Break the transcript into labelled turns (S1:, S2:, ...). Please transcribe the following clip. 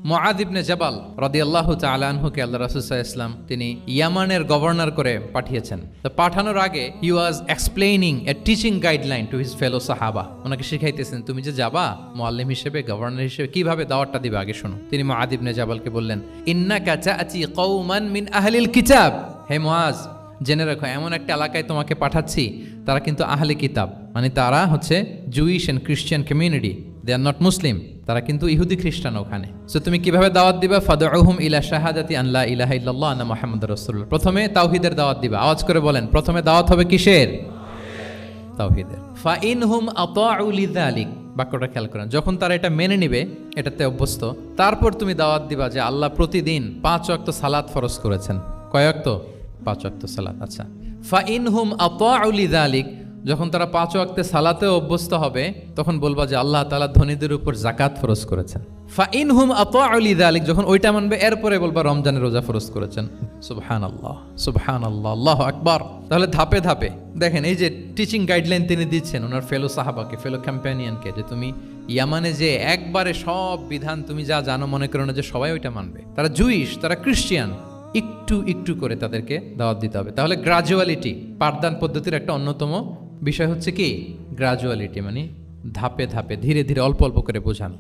S1: মুআয ইবনে জাবাল রাদিয়াল্লাহু তাআলা আনহুকে আল্লাহ রাসূল সাল্লাল্লাহু আলাইহি ওয়াসাল্লাম তিনি ইয়ামানের গভর্নর করে পাঠিয়েছেন। তো পাঠানোর আগে he was explaining a teaching guideline to his fellow সাহাবা। ওনাকে শিখাইতেছেন তুমি যে যাবা মুআল্লিম হিসেবে, গভর্নর হিসেবে কিভাবে দাওয়াতটা দিবে আগে শোনো। তিনি মুআয ইবনে জাবালকে বললেন, ইন্নাকা তা'তি কওমান মিন আহলিল কিতাব। হে মুআয, জেনে রাখো এমন একটা এলাকায় তোমাকে পাঠাচ্ছি, তারা কিন্তু আহলে কিতাব, মানে তারা হচ্ছে Jewish and Christian community, they are not Muslim, তারা কিন্তু ইহুদি খ্রিস্টান ওখানে। সো তুমি কিভাবে দাওয়াত দিবা? ফাদউহুম ইলা শাহাদাতি আন লা ইলাহা ইল্লাল্লাহ আন্না মুহাম্মাদুর রাসূলুল্লাহ। প্রথমে তাওহীদের দাওয়াত দিবা। আওয়াজ করে বলেন, প্রথমে দাওয়াত হবে কিসের? তাওহীদের। ফাইনহুম আতাউ লিযালিক, বাক্যটা খেয়াল করেন, যখন তারা এটা মেনে নিবে, এটাতে অভ্যস্ত, তারপর তুমি দাওয়াত দিবা যে আল্লাহ প্রতিদিন 5 ওয়াক্ত সালাত ফরজ করেছেন। কয় ওয়াক্ত? 5 ওয়াক্ত সালাত। আচ্ছা, ফাইনহুম আতাউ লিযালিক, যখন তারা 5 ওয়াক্তে সালাতেও অভ্যস্ত হবে, তখন বলবা যে আল্লাহ তাআলা ধনীদের উপর যাকাত ফরজ করেছেন। ফাইনহুম আতাউ লিযালিক, যখন ওইটা মানবে, এরপরে বলবা রমজানের রোজা ফরজ করেছেন। সুবহানাল্লাহ, সুবহানাল্লাহ, আল্লাহু আকবার। তাহলে ধাপে ধাপে দেখেন, এই যে টিচিং গাইডলাইন তিনি দিচ্ছেন ওনার ফেলো সাহাবাকে, ফেলো কম্প্যানিয়নকে, যে তুমি ইয়ামানে যে একবারে সব বিধান তুমি যা জানো, মনে করো না যে সবাই ওইটা মানবে। তারা জুইশ, তারা ক্রিশ্চিয়ান, একটু একটু করে তাদেরকে দাওয়াত দিতে হবে। তাহলে গ্রাজুয়ালিটি, পাঠদান পদ্ধতির একটা অন্যতম বিষয় হচ্ছে কি গ্রাজুয়ালিটি, মানে ধাপে ধাপে ধীরে ধীরে অল্প অল্প করে বোঝানো।